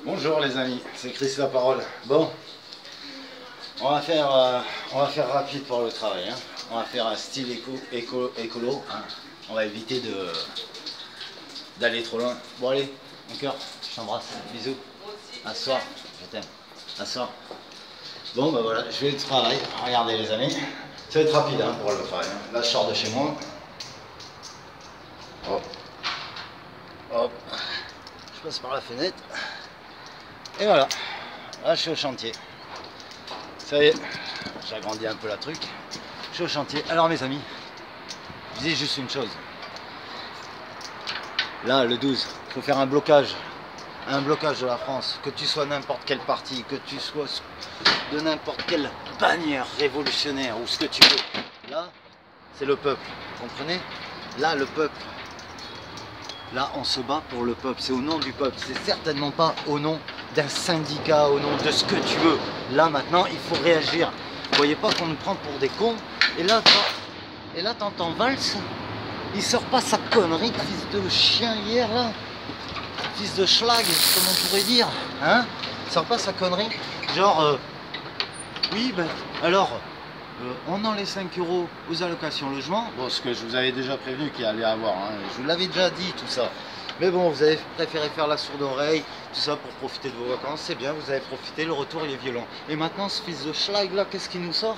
Bonjour les amis, c'est Chris la parole. Bon, on va faire rapide pour le travail. Hein. On va faire un style écolo. Hein. On va éviter d'aller trop loin. Bon allez, mon cœur, je t'embrasse, bisous. À ce soir, je t'aime. À ce soir. Bon bah voilà, je vais au travail. Regardez les amis, ça va être rapide hein, pour le travail. Hein. Là je sors de chez moi. Hop. Hop. Je passe par la fenêtre. Et voilà, là je suis au chantier. Ça y est, j'ai agrandi un peu la truc. Je suis au chantier. Alors mes amis, je disais juste une chose. Là, le 12, il faut faire un blocage de la France. Que tu sois n'importe quel parti, que tu sois de n'importe quelle bannière révolutionnaire ou ce que tu veux. Là, c'est le peuple, vous comprenez? Là, le peuple. Là, on se bat pour le peuple, c'est au nom du peuple, c'est certainement pas au nom d'un syndicat, au nom de ce que tu veux. Là, maintenant, il faut réagir. Vous voyez pas qu'on nous prend pour des cons? Et là, t'entends Valls, il sort pas sa connerie, fils de chien hier, là. Fils de schlag, comme on pourrait dire. Hein? Il sort pas sa connerie. Genre, oui, ben, alors... on enlève 5 € aux allocations logement. Bon, ce que je vous avais déjà prévenu qu'il allait avoir, hein. Je vous l'avais déjà dit tout ça. Mais bon, vous avez préféré faire la sourde oreille, tout ça pour profiter de vos vacances, c'est bien, vous avez profité, le retour il est violent. Et maintenant ce fils de schlag là, qu'est-ce qu'il nous sort?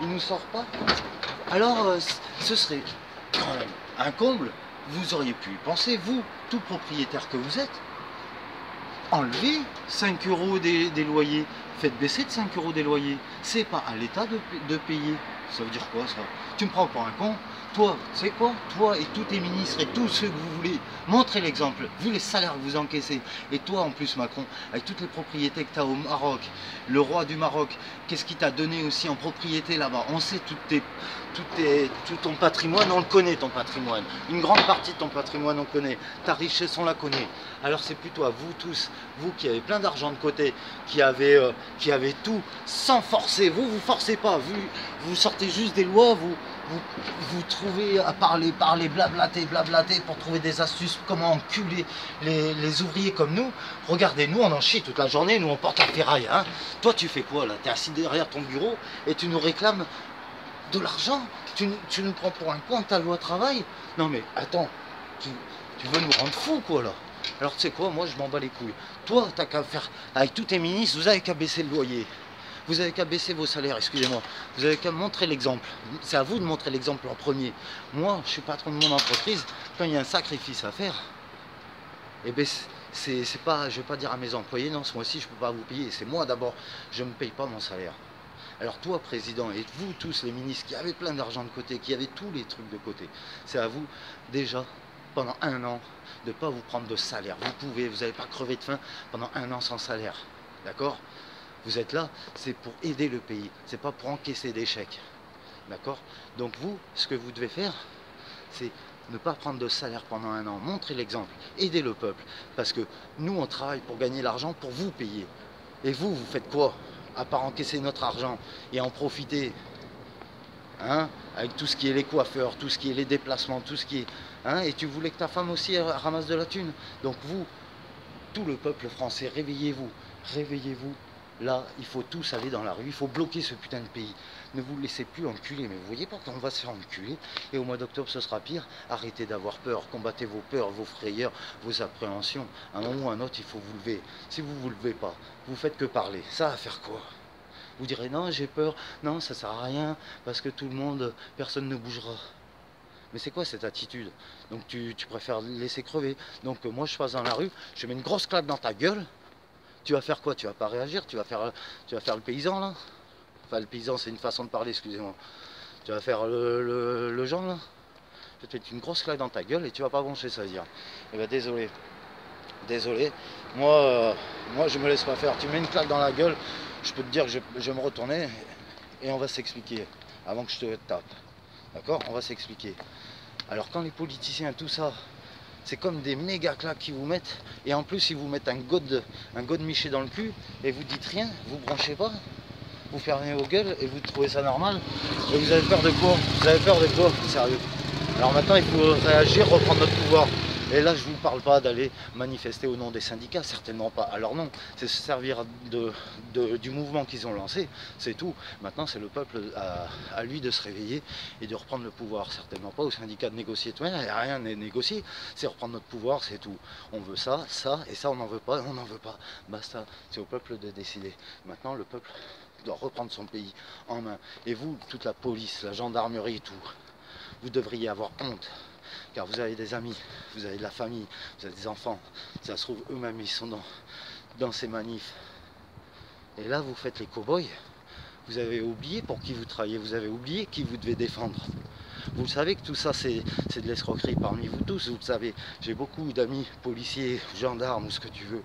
Il nous sort pas. Alors ce serait quand même un comble, vous auriez pu y penser, vous, tout propriétaire que vous êtes, enlevez 5 € des loyers. Faites baisser de 5 € des loyers. C'est pas à l'État de payer. Ça veut dire quoi ça? Tu me prends pour un con? Toi, c'est quoi? Toi et tous tes ministres et tous ceux que vous voulez, montrez l'exemple, vu les salaires que vous encaissez. Et toi en plus Macron, avec toutes les propriétés que tu as au Maroc, le roi du Maroc, qu'est-ce qu'il t'a donné aussi en propriété là-bas? On sait tout ton patrimoine, on le connaît ton patrimoine. Une grande partie de ton patrimoine on connaît. Ta richesse on la connaît. Alors c'est plutôt à vous tous, vous qui avez plein d'argent de côté, qui avez tout sans forcer. Vous forcez pas, vous sortez juste des lois, vous trouvez à parler, blablater pour trouver des astuces, comment enculer les ouvriers comme nous. Regardez, nous on en chie toute la journée, nous on porte la ferraille. Hein. Toi tu fais quoi là? Tu es assis derrière ton bureau et tu nous réclames de l'argent? Tu nous prends pour un con, ta loi travail? Non mais attends, tu veux nous rendre fous quoi là? Alors tu sais quoi, moi je m'en bats les couilles. Toi, t'as qu'à faire, avec tous tes ministres, vous avez qu'à baisser le loyer. Vous avez qu'à baisser vos salaires, excusez-moi. Vous avez qu'à montrer l'exemple. C'est à vous de montrer l'exemple en premier. Moi, je suis patron de mon entreprise. Quand il y a un sacrifice à faire, eh bien, c'est pas, je vais pas dire à mes employés, non, ce mois-ci, je peux pas vous payer. C'est moi d'abord, je ne me paye pas mon salaire. Alors toi, président, et vous tous les ministres qui avaient plein d'argent de côté, qui avaient tous les trucs de côté, c'est à vous déjà, pendant un an, de ne pas vous prendre de salaire. Vous n'allez pas crever de faim pendant un an sans salaire. D'accord? Vous êtes là, c'est pour aider le pays, c'est pas pour encaisser des chèques. D'accord? Donc vous, ce que vous devez faire, c'est ne pas prendre de salaire pendant un an. Montrez l'exemple, aidez le peuple. Parce que nous, on travaille pour gagner l'argent, pour vous payer. Et vous faites quoi? À part encaisser notre argent et en profiter, hein, avec tout ce qui est les coiffeurs, tout ce qui est les déplacements, tout ce qui est... Hein, et tu voulais que ta femme aussi ramasse de la thune. Donc vous, tout le peuple français, réveillez-vous, réveillez-vous. Là, il faut tous aller dans la rue, il faut bloquer ce putain de pays. Ne vous laissez plus enculer, mais vous voyez pas qu'on va se faire enculer. Et au mois d'octobre, ce sera pire. Arrêtez d'avoir peur, combattez vos peurs, vos frayeurs, vos appréhensions. À un moment ou à un autre, il faut vous lever. Si vous vous levez pas, vous faites que parler. Ça va faire quoi? Vous direz non, j'ai peur, non, ça sert à rien, parce que tout le monde, personne ne bougera. Mais c'est quoi cette attitude? Donc tu préfères laisser crever. Donc moi, je passe dans la rue, je mets une grosse claque dans ta gueule. Tu vas faire quoi? Tu vas pas réagir? Tu vas faire le paysan là? Enfin le paysan c'est une façon de parler, excusez-moi. Tu vas faire le genre là? Je vais te mettre une grosse claque dans ta gueule et tu vas pas broncher, ça veut dire. Eh ben désolé. Désolé. Moi je me laisse pas faire. Tu mets une claque dans la gueule, je peux te dire que je vais me retourner et on va s'expliquer avant que je te tape. D'accord? On va s'expliquer. Alors quand les politiciens, tout ça, c'est comme des méga claques qu'ils vous mettent, et en plus ils vous mettent un god miché dans le cul, et vous dites rien, vous branchez pas, vous fermez vos gueules, et vous trouvez ça normal, et vous avez peur de quoi? Vous avez peur de quoi? Sérieux. Alors maintenant il faut réagir, reprendre notre pouvoir, Et là, je ne vous parle pas d'aller manifester au nom des syndicats, certainement pas. Alors non, c'est se servir du mouvement qu'ils ont lancé, c'est tout. Maintenant, c'est le peuple à lui de se réveiller et de reprendre le pouvoir. Certainement pas aux syndicats de négocier. Il n'y a rien à négocier, c'est reprendre notre pouvoir, c'est tout. On veut ça, ça, et ça, on n'en veut pas, on n'en veut pas. Basta, c'est au peuple de décider. Maintenant, le peuple doit reprendre son pays en main. Et vous, toute la police, la gendarmerie, tout, vous devriez avoir honte. Car vous avez des amis, vous avez de la famille, vous avez des enfants. Ça se trouve, eux-mêmes, ils sont dans ces manifs. Et là, vous faites les cow-boys. Vous avez oublié pour qui vous travaillez, vous avez oublié qui vous devez défendre. Vous savez que tout ça, c'est de l'escroquerie parmi vous tous, vous le savez. J'ai beaucoup d'amis policiers, gendarmes ou ce que tu veux.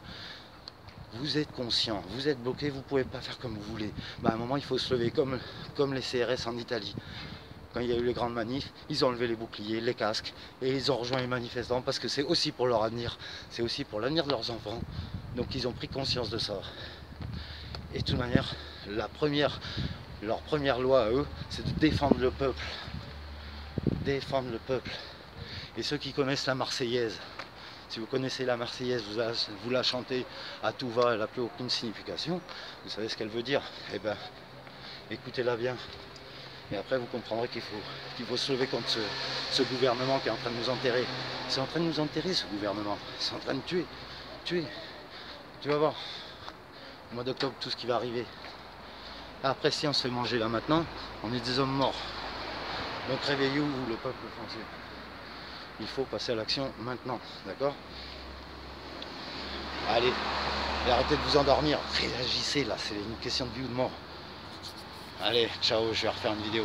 Vous êtes conscients, vous êtes bloqués, vous ne pouvez pas faire comme vous voulez. À un moment, il faut se lever comme les CRS en Italie. Quand il y a eu les grandes manifs, ils ont levé les boucliers, les casques, et ils ont rejoint les manifestants parce que c'est aussi pour leur avenir, c'est aussi pour l'avenir de leurs enfants. Donc ils ont pris conscience de ça. Et de toute manière, leur première loi à eux, c'est de défendre le peuple. Défendre le peuple. Et ceux qui connaissent la Marseillaise, si vous connaissez la Marseillaise, vous la chantez à tout va, elle n'a plus aucune signification, vous savez ce qu'elle veut dire, eh bien, écoutez-la bien. Et après, vous comprendrez qu'il faut se lever contre ce gouvernement qui est en train de nous enterrer. C'est en train de nous enterrer, ce gouvernement. C'est en train de tuer. Tuer. Tu vas voir, au mois d'octobre, tout ce qui va arriver. Après, si on se fait manger là maintenant, on est des hommes morts. Donc réveillez-vous, le peuple français. Il faut passer à l'action maintenant, d'accord? Allez, et arrêtez de vous endormir. Réagissez là, c'est une question de vie ou de mort. Allez, ciao, je vais refaire une vidéo.